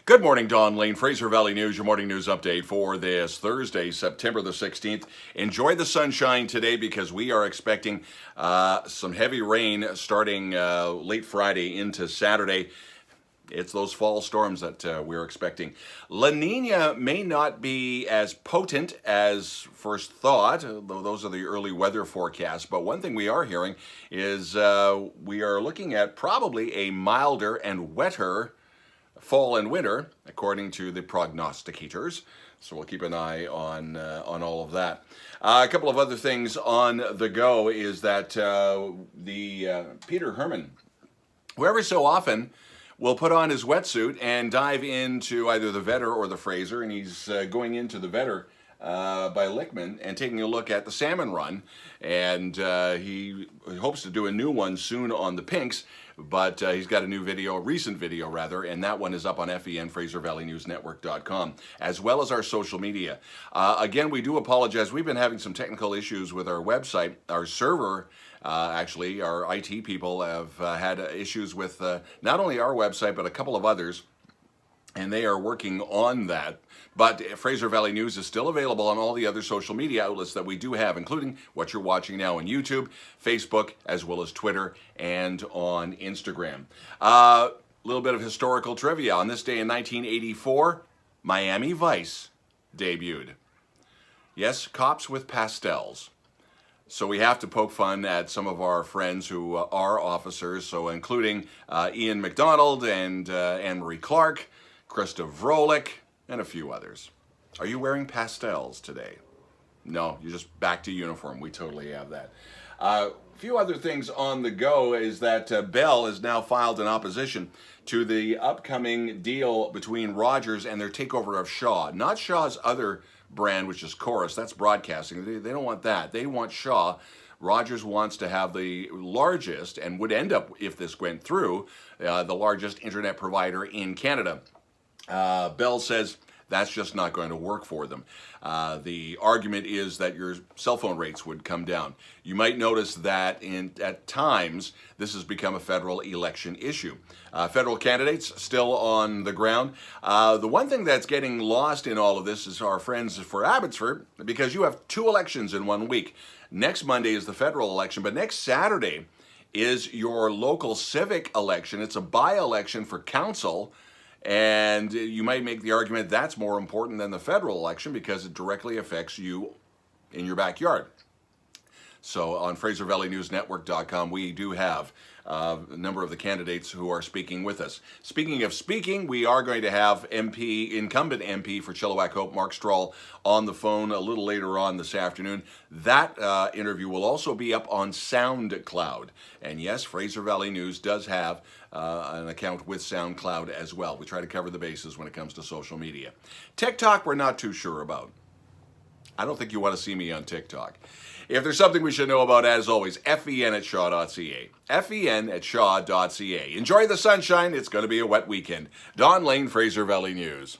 Good morning, Don Lane, Fraser Valley News, your morning news update for this Thursday, September the 16th. Enjoy the sunshine today because we are expecting some heavy rain starting late Friday into Saturday. It's those fall storms that we're expecting. La Nina may not be as potent as first thought, though those are the early weather forecasts. But one thing we are hearing is we are looking at probably a milder and wetter fall and winter, according to the prognosticators. So we'll keep an eye on all of that. A couple of other things on the go is that Peter Herman, who every so often will put on his wetsuit and dive into either the Vetter or the Fraser, and he's going into the Vetter by Lickman and taking a look at the salmon run, and he hopes to do a new one soon on the pinks, but he's got a recent video rather, and that one is up on FVN, FraserValleyNewsNetwork.com, as well as our social media. Again, we do apologize. We've been having some technical issues with our website. Our server, actually, our IT people have had issues with not only our website, but a couple of others, and they are working on that. But Fraser Valley News is still available on all the other social media outlets that we do have, including what you're watching now on YouTube, Facebook, as well as Twitter and on Instagram. A little bit of historical trivia. On this day in 1984, Miami Vice debuted. Yes, cops with pastels. So we have to poke fun at some of our friends who are officers, so including Ian McDonald and Anne-Marie Clark, Krista Vrolik, and a few others. Are you wearing pastels today? No, you're just back to uniform. We totally have that. A few other things on the go is that Bell has now filed an opposition to the upcoming deal between Rogers and their takeover of Shaw. Not Shaw's other brand, which is Chorus. That's broadcasting. They don't want that. They want Shaw. Rogers wants to have the largest, and would end up, if this went through, the largest internet provider in Canada. Bell says that's just not going to work for them. The argument is that your cell phone rates would come down. You might notice that at times this has become a federal election issue. Federal candidates still on the ground. The one thing that's getting lost in all of this is our friends for Abbotsford, because you have two elections in 1 week. Next Monday is the federal election, but next Saturday is your local civic election. It's a by-election for council. And you might make the argument that's more important than the federal election because it directly affects you in your backyard. So on FraserValleyNewsNetwork.com, we do have a number of the candidates who are speaking with us. Speaking of speaking, we are going to have incumbent MP for Chilliwack Hope, Mark Strahl, on the phone a little later on this afternoon. That interview will also be up on SoundCloud. And yes, Fraser Valley News does have an account with SoundCloud as well. We try to cover the bases when it comes to social media. TikTok, we're not too sure about. I don't think you want to see me on TikTok. If there's something we should know about, as always, FVN at shaw.ca. FVN at shaw.ca. Enjoy the sunshine. It's going to be a wet weekend. Don Lane, Fraser Valley News.